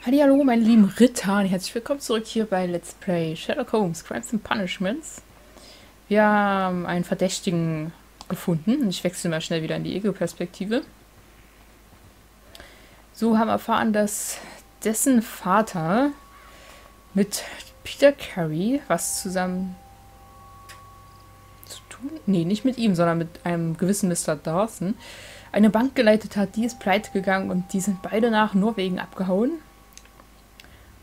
Hallo, meine lieben Ritter und herzlich willkommen zurück hier bei Let's Play Sherlock Holmes, Crimes and Punishments. Wir haben einen Verdächtigen gefunden. Ich wechsle mal schnell wieder in die Ego-Perspektive. So haben wir erfahren, dass dessen Vater mit Peter Carey was zusammen zu tun... Nee, nicht mit ihm, sondern mit einem gewissen Mr. Dawson eine Bank geleitet hat. Die ist pleite gegangen und die sind beide nach Norwegen abgehauen.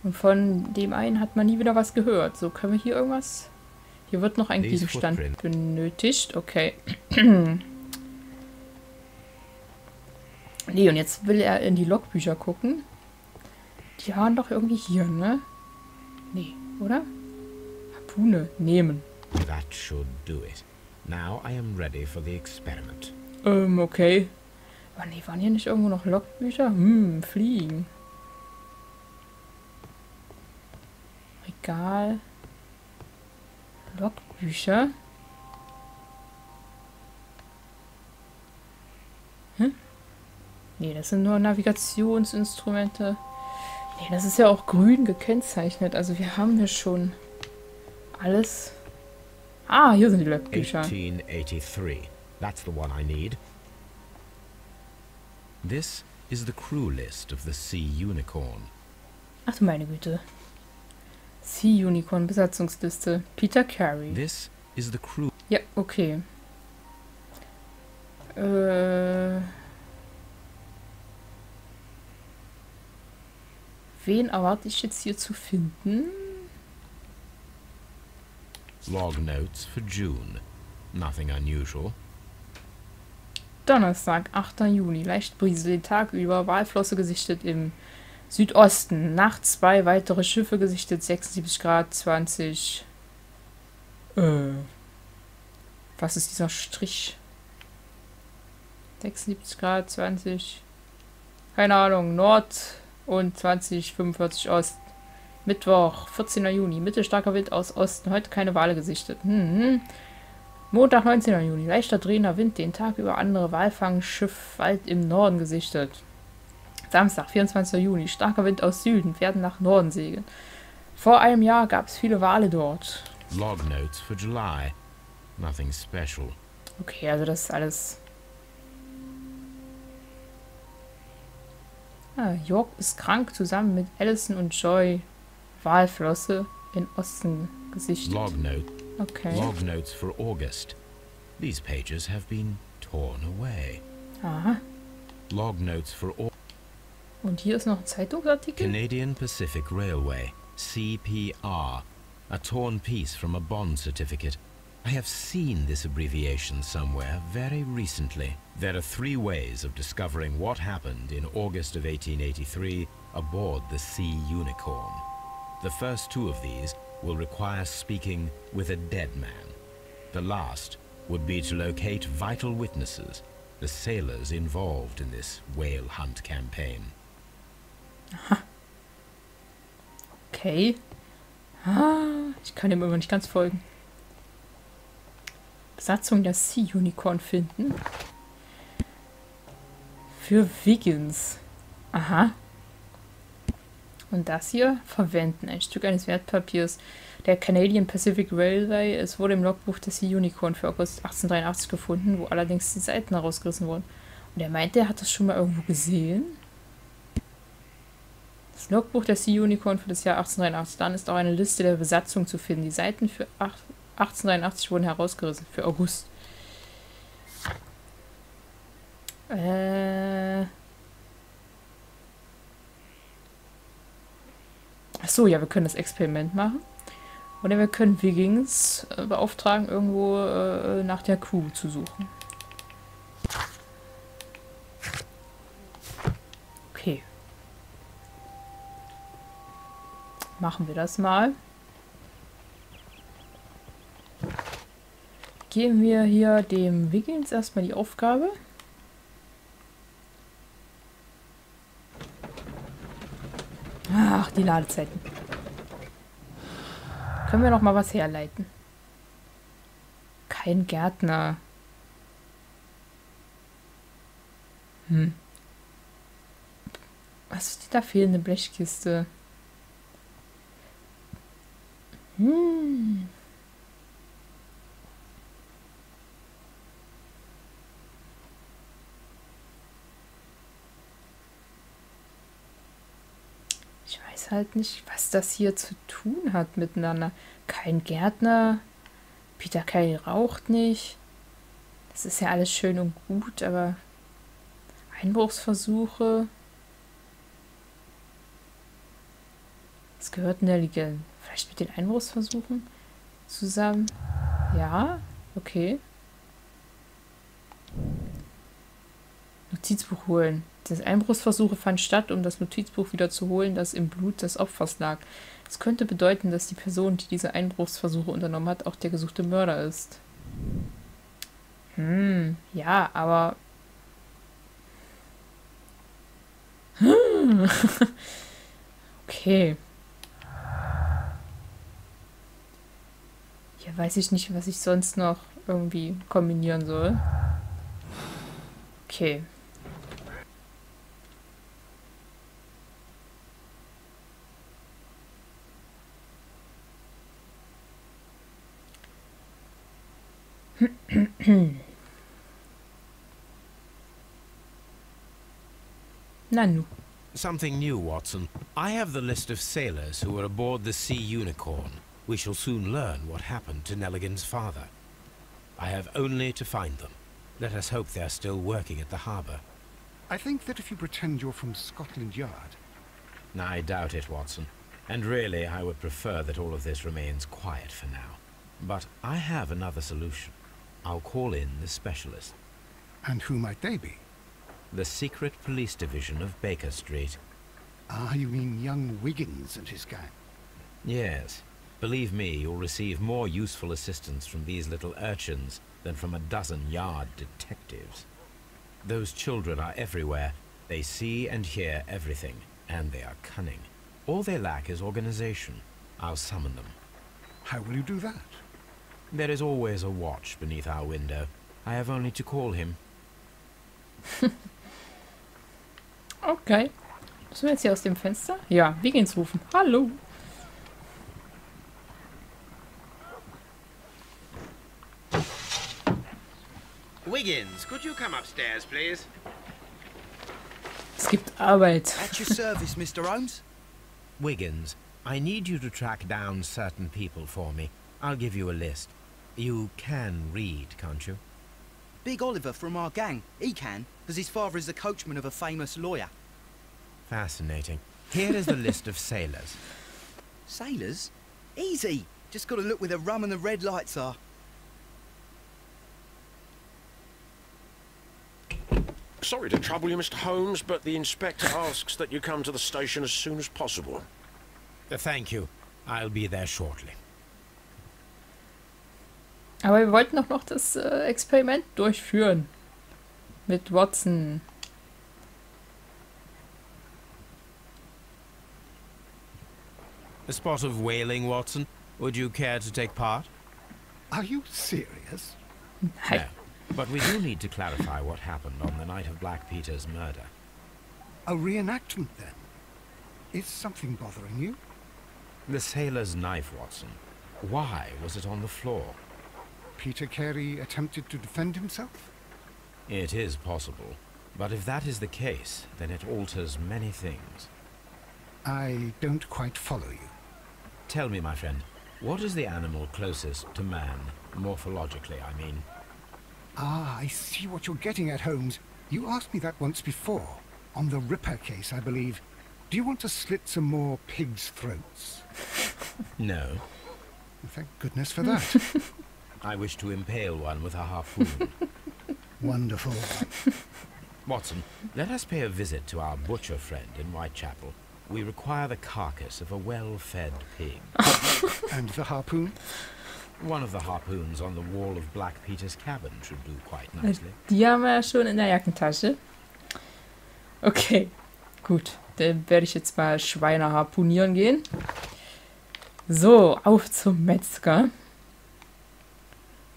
Und von dem einen hat man nie wieder was gehört. So, können wir hier irgendwas... Hier wird noch ein Gegenstand benötigt. Okay. Nee, und jetzt will er in die Logbücher gucken. Die waren doch irgendwie hier, ne? Nee, oder? Harpune nehmen. That should do it. Now I am ready for the experiment. Okay. Aber nee, waren hier nicht irgendwo noch Logbücher? Fliegen. Regal. Logbücher. Nee, das sind nur Navigationsinstrumente. Nee, das ist ja auch grün gekennzeichnet. Also wir haben hier schon alles. Ah, hier sind die Logbücher. 1883. That's the one I need. This is the crew list of the Sea Unicorn. Ach du meine Güte. Sea Unicorn Besatzungsliste. Peter Carey. This is the crew. Ja, okay. Wen erwarte ich jetzt hier zu finden? Log notes for June. Nothing unusual. Donnerstag, 8. Juni. Leicht Brise, den Tag über. Walflosse gesichtet im Südosten. Nachts 2 weitere Schiffe gesichtet. 76 Grad, 20. Was ist dieser Strich? 76 Grad, 20. Keine Ahnung. Nord und 20, 45 Ost. Mittwoch, 14. Juni. Mittelstarker Wind aus Osten. Heute keine Wale gesichtet. Montag, 19. Juni. Leichter drehender Wind. Den Tag über andere Walfangschiff weit im Norden gesichtet. Samstag, 24. Juni. Starker Wind aus Süden. Werden nach Norden segeln. Vor einem Jahr gab es viele Wale dort. Log notes for July. Nothing special. Okay, also das ist alles... York ist krank, zusammen mit Allison und Joy. Walflosse in Osten gesichtet. Log note. Okay. Log notes for August. These pages have been torn away. Aha. Log notes for Und hier ist noch ein Zeitungsartikel. Canadian Pacific Railway, CPR. A torn piece from a bond certificate. I have seen this abbreviation somewhere very recently. There are 3 ways of discovering what happened in August of 1883 aboard the Sea Unicorn. The first 2 of these will require speaking with a dead man. The last would be to locate vital witnesses, the sailors involved in this whale hunt campaign. Aha. Okay. Ich kann dem immer nicht ganz folgen. Besatzung der Sea Unicorn finden. Für Wiggins. Aha. Und das hier verwenden. Ein Stück eines Wertpapiers der Canadian Pacific Railway. Es wurde im Logbuch der Sea Unicorn für August 1883 gefunden, wo allerdings die Seiten herausgerissen wurden. Und er meinte, er hat das schon mal irgendwo gesehen. Das Logbuch der Sea Unicorn für das Jahr 1883. Dann ist auch eine Liste der Besatzung zu finden. Die Seiten für 1883 wurden herausgerissen. Für August. Achso, ja, wir können das Experiment machen. Oder wir können Wiggins beauftragen, irgendwo nach der Crew zu suchen. Okay. Machen wir das mal. Geben wir hier dem Wiggins erstmal die Aufgabe. Ach, die Ladezeiten. Können wir noch mal was herleiten? Kein Gärtner. Was steht da? Fehlende Blechkiste. Ich weiß halt nicht, was das hier zu tun hat miteinander. Kein Gärtner. Peter Carey raucht nicht. Das ist ja alles schön und gut, aber Einbruchsversuche. Was gehört denn der Legende? Vielleicht mit den Einbruchsversuchen zusammen? Ja, okay. Notizbuch holen. Das Einbruchsversuche fand statt, um das Notizbuch wieder zu holen, das im Blut des Opfers lag. Es könnte bedeuten, dass die Person, die diese Einbruchsversuche unternommen hat, auch der gesuchte Mörder ist. Ja, aber... Okay. Hier weiß ich nicht, was ich sonst noch irgendwie kombinieren soll. Okay. Nanu. Something new, Watson. I have the list of sailors who were aboard the Sea Unicorn. We shall soon learn what happened to Nelligan's father. I have only to find them. Let us hope they are still working at the harbour. I think that if you pretend you're from Scotland Yard... I doubt it, Watson. And really, I would prefer that all of this remains quiet for now. But I have another solution. I'll call in the specialist. And who might they be? The secret police division of Baker Street. Ah, you mean young Wiggins and his gang? Yes. Believe me, you'll receive more useful assistance from these little urchins than from a dozen yard detectives. Those children are everywhere. They see and hear everything, and they are cunning. All they lack is organization. I'll summon them. How will you do that? There is always a watch beneath our window. I have only to call him. Okay. Müssen wir jetzt hier aus dem Fenster? Ja, Wiggins rufen. Hallo. Wiggins, could you come upstairs, please? Es gibt Arbeit. At your service, Mr. Holmes. Wiggins, I need you to track down certain people for me. I'll give you a list. You can read, can't you? Big Oliver from our gang. He can, because his father is the coachman of a famous lawyer. Fascinating. Here is the list of sailors. Sailors? Easy. Just got to look where the rum and the red lights are. Sorry to trouble you, Mr. Holmes, but the inspector asks that you come to the station as soon as possible. Thank you. I'll be there shortly. Aber wir wollten doch noch das Experiment durchführen. Mit Watson. A spot of whaling, Watson. Would you care to take part? Are you serious? Hi. No. But we do need to clarify what happened on the night of Black Peter's murder. A reenactment, then? Is something bothering you? The sailor's knife, Watson. Why was it on the floor? Peter Carey attempted to defend himself? It is possible. But if that is the case, then it alters many things. I don't quite follow you. Tell me, my friend, what is the animal closest to man, morphologically, I mean? Ah, I see what you're getting at, Holmes. You asked me that once before. On the Ripper case, I believe. Do you want to slit some more pigs' throats? No. Thank goodness for that. I wish to impale one with a harpoon. Wonderful. Watson, let us pay a visit to our butcher friend in Whitechapel. We require the carcass of a well-fed pig. And the harpoon? One of the harpoons on the wall of Black Peter's cabin should do quite nicely. Die haben wir ja schon in der Jackentasche. Okay, gut. Dann werde ich jetzt mal Schweine harpunieren gehen. So, auf zum Metzger.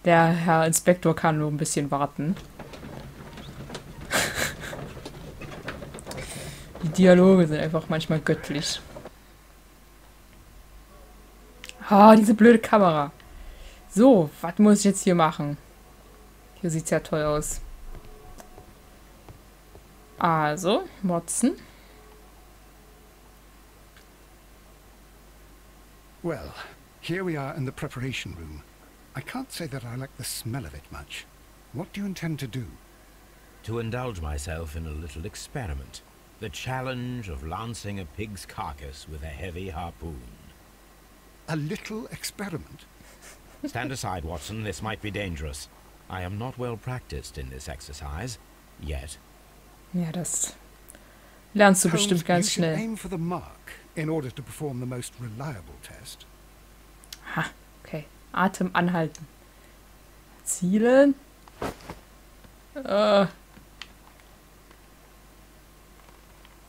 Der Herr Inspektor kann nur ein bisschen warten. Die Dialoge sind einfach manchmal göttlich. Ah, diese blöde Kamera. So, was muss ich jetzt hier machen? Hier sieht es ja toll aus. Also, Watson. Well, here we are in the preparation room. I can't say that I like the smell of it much. What do you intend to do? To indulge myself in a little experiment. The challenge of lancing a pig's carcass with a heavy harpoon. A little experiment? Stand aside, Watson. This might be dangerous. I am not well practiced in this exercise. Yet. Ja, das lernst du Holmes, bestimmt ganz you should schnell. aim for the mark in order to perform the most reliable test. Ha, okay. Atem anhalten. Zielen.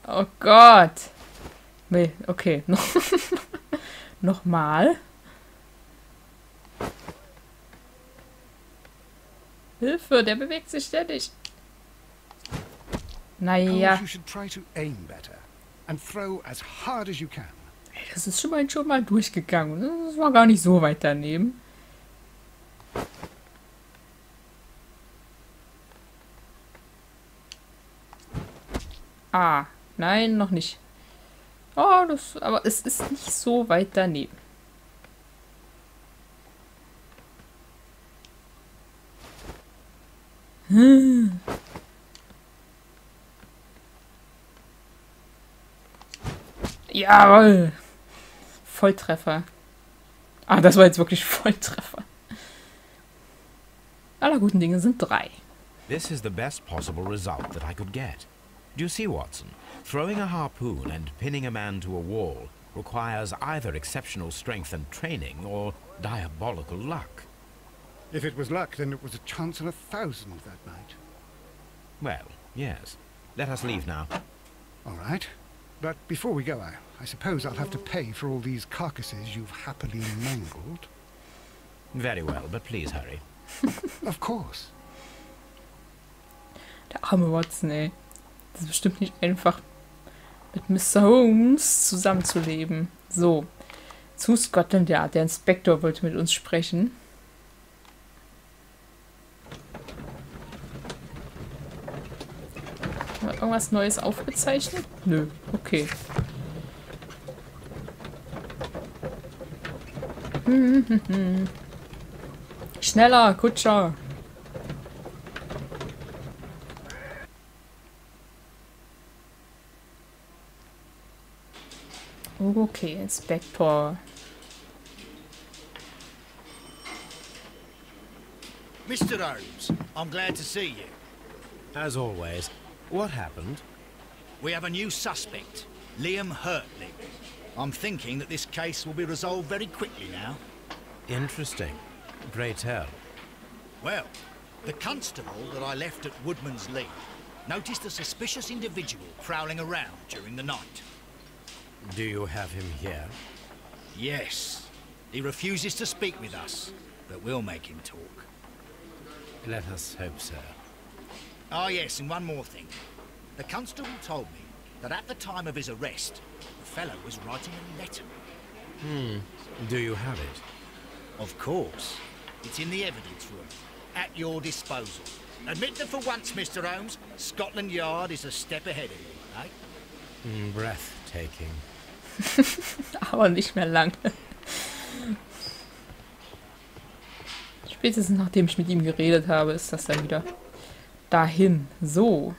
Oh Gott. Nee, okay. Nochmal. Hilfe, der bewegt sich ständig. Naja. Holmes, you should try to aim better and throw as hard as you can. Ey, das ist schon mal durchgegangen. Das war gar nicht so weit daneben. Ah, nein, noch nicht. Oh, aber es ist nicht so weit daneben. Jawohl. Volltreffer. Ah, das war jetzt wirklich Volltreffer. Aller guten Dinge sind 3. This is the best possible result that I could get. Do you see, Watson? Throwing a harpoon and pinning a man to a wall requires either exceptional strength and training or diabolical luck. If it was luck, then it was a chance in 1,000 that night. Well, yes. Let us leave now. All right. But before we go, I suppose I'll have to pay for all these carcasses you've happily mangled. Very well, but please hurry. Of course. Der arme Watson, ey. Das ist bestimmt nicht einfach, mit Mr. Holmes zusammenzuleben. So. Zu Scotland Yard. Der Inspektor wollte mit uns sprechen. Hat irgendwas Neues aufgezeichnet? Nö. Okay. Schneller, Kutscher. Okay, Inspektor. Mr. Holmes, I'm glad to see you. As always. What happened? We have a new suspect, Liam Hurtley. I'm thinking that this case will be resolved very quickly now. Interesting. Pray tell. Well, the constable that I left at Woodman's Lee noticed a suspicious individual prowling around during the night. Do you have him here? Yes. He refuses to speak with us, but we'll make him talk. Let us hope so. Ah, yes, and one more thing. The constable told me that at the time of his arrest, the fellow was writing a letter. Do you have it? Of course. It's in the evidence room, at your disposal. Admit that for once, Mr. Holmes, Scotland Yard is a step ahead of you, eh? Breathtaking. Aber nicht mehr lange. Spätestens nachdem ich mit ihm geredet habe, ist das dann wieder dahin. So.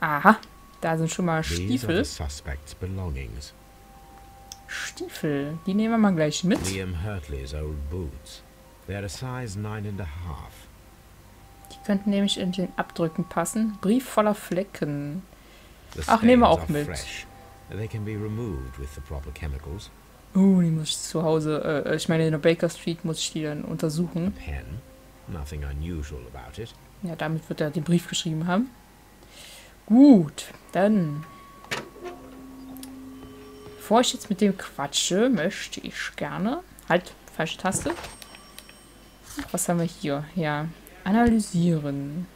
Aha. Da sind schon mal These are Stiefel. the suspect's belongings. Stiefel. Die nehmen wir mal gleich mit. Liam Hurtley's old boots. They're a size 9.5. Die könnten nämlich in den Abdrücken passen. Brief voller Flecken. The Ach, nehmen wir stains auch are mit. fresh. They can be removed with the proper chemicals. Oh, die muss ich zu Hause, ich meine in der Baker Street muss ich die dann A untersuchen. pen. Nothing unusual about it. Ja, damit wird er den Brief geschrieben haben. Gut, dann. Bevor ich jetzt mit dem quatsche, möchte ich gerne. Halt, falsche Taste. Was haben wir hier? Ja. Analysieren.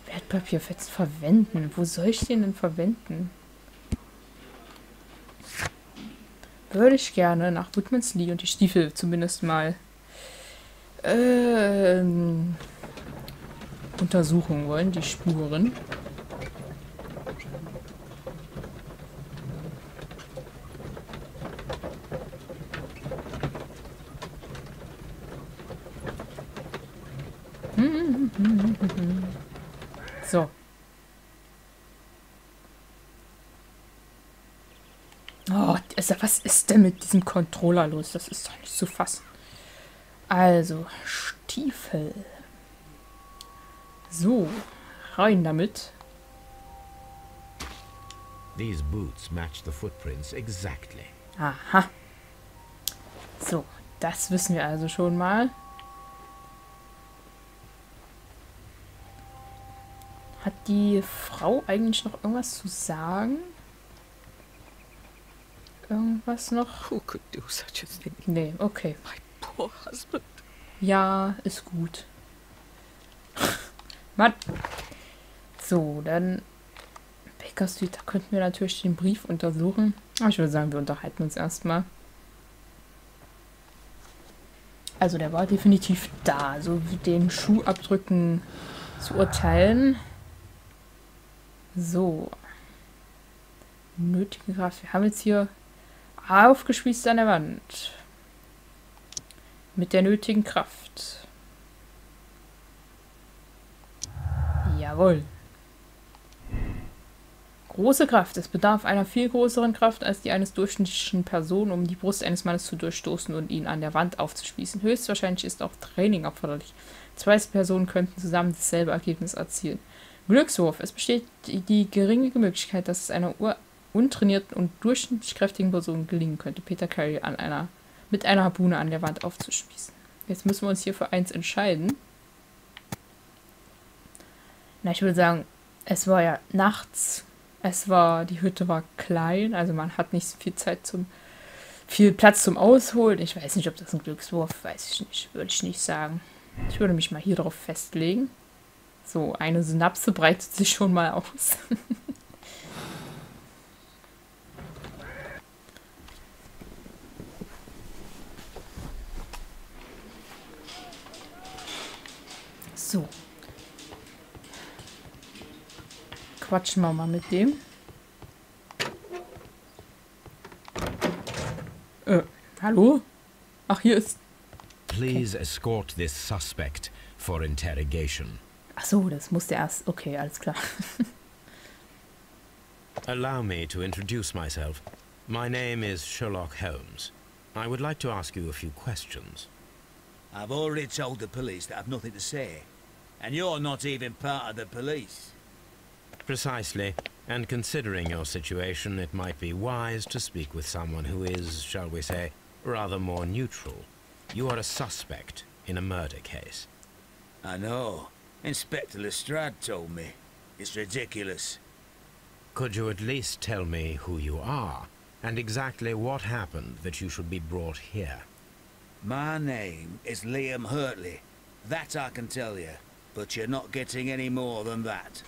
Wer Altpapierfetzen verwenden. Wo soll ich den denn verwenden? Würde ich gerne nach Woodman's Lee und die Stiefel zumindest mal untersuchen wollen, die Spuren. So. Oh, was ist denn mit diesem Controller los? Das ist doch nicht zu fassen. Also, Stiefel. So, rein damit. These boots match the footprints exactly. Aha. So, das wissen wir also schon mal. Hat die Frau eigentlich noch irgendwas zu sagen? Irgendwas noch? Who could do such a thing? Nee, okay. My poor husband. Ja, ist gut. Mann. So, dann Baker Street, da könnten wir natürlich den Brief untersuchen. Aber ich würde sagen, wir unterhalten uns erstmal. Also der war definitiv da, so wie den Schuhabdrücken zu urteilen. So. Nötige Kraft. Wir haben jetzt hier aufgespießt an der Wand. Mit der nötigen Kraft. Jawohl. Große Kraft. Es bedarf einer viel größeren Kraft als die eines durchschnittlichen Personen, um die Brust eines Mannes zu durchstoßen und ihn an der Wand aufzuspießen. Höchstwahrscheinlich ist auch Training erforderlich. Zwei Personen könnten zusammen dasselbe Ergebnis erzielen. Glückswurf. Es besteht die geringe Möglichkeit, dass es einer untrainierten und durchschnittlich kräftigen Person gelingen könnte, Peter Carey mit einer Harpune an der Wand aufzuspießen. Jetzt müssen wir uns hier für eins entscheiden. Na, ich würde sagen, es war ja nachts. Die Hütte war klein, also man hat nicht so viel Platz zum Ausholen. Ich weiß nicht, ob das ein Glückswurf, weiß ich nicht, würde ich nicht sagen. Ich würde mich mal hier drauf festlegen. So, eine Synapse breitet sich schon mal aus. So. Quatschen wir mal mit dem. Hallo? Ach, hier ist... Please escort this suspect for interrogation. Ach so, das musste erst... Okay, alles klar. Allow me to introduce myself. My name is Sherlock Holmes. I would like to ask you a few questions. I've already told the police that I've nothing to say. And you're not even part of the police. Precisely. And considering your situation, it might be wise to speak with someone who is, shall we say, rather more neutral. You are a suspect in a murder case. I know. Inspector Lestrade told me. It's ridiculous. Could you at least tell me who you are, and exactly what happened that you should be brought here? My name is Liam Hurtley. That I can tell you. But you're not getting any more than that.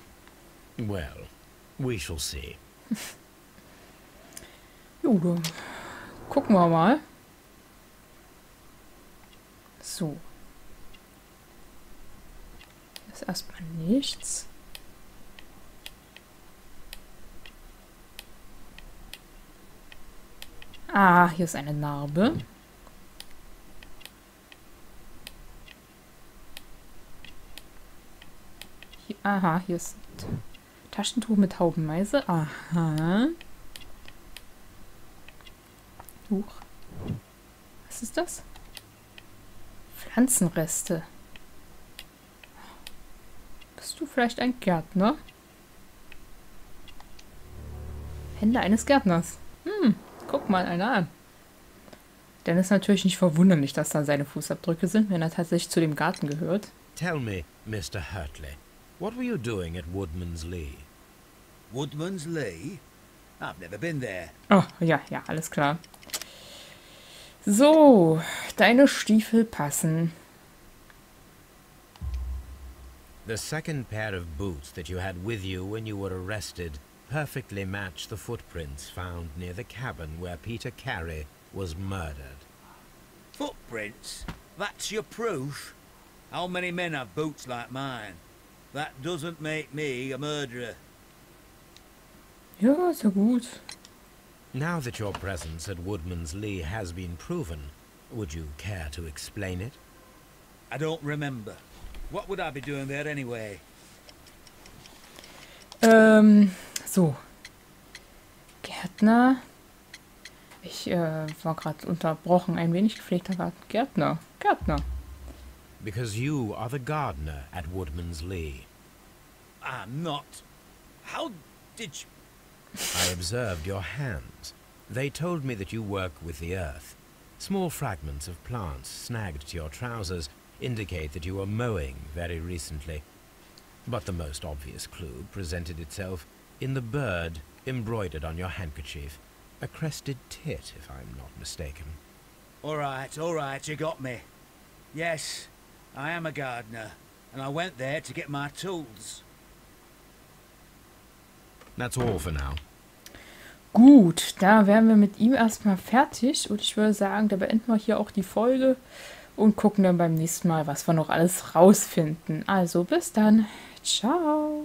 Well, we shall see. Jo, dann gucken wir mal. So. Ist erstmal nichts. Ah, hier ist eine Narbe. Aha, hier ist ein Taschentuch mit Haubenmeise. Aha. Huch. Was ist das? Pflanzenreste. Bist du vielleicht ein Gärtner? Hände eines Gärtners. Guck mal einer an. Denn es ist natürlich nicht verwunderlich, dass da seine Fußabdrücke sind, wenn er tatsächlich zu dem Garten gehört. Tell me, Mr. Hurtley, what were you doing at Woodman's Lee? Woodman's Lee? I've never been there. Oh, ja, alles klar. So, deine Stiefel passen. The second pair of boots that you had with you when you were arrested perfectly match the footprints found near the cabin where Peter Carey was murdered. Footprints? That's your proof? How many men have boots like mine? That doesn't make me a murderer. Ja, ist ja gut. Now that your presence at Woodman's Lee has been proven, would you care to explain it? I don't remember. What would I be doing there anyway? So. Gärtner. Ich war gerade unterbrochen, ein wenig gepflegter Garten. Gärtner. Gärtner. Because you are the gardener at Woodman's Lee. I'm not. How did you... I observed your hands. They told me that you work with the earth. Small fragments of plants snagged to your trousers indicate that you were mowing very recently. But the most obvious clue presented itself in the bird embroidered on your handkerchief. A crested tit, if I'm not mistaken. All right, you got me. Yes, I am a gardener, and I went there to get my tools. That's all for now. Gut, da wären wir mit ihm erstmal fertig. Und ich würde sagen, da beenden wir hier auch die Folge und gucken dann beim nächsten Mal, was wir noch alles rausfinden. Also bis dann. Ciao.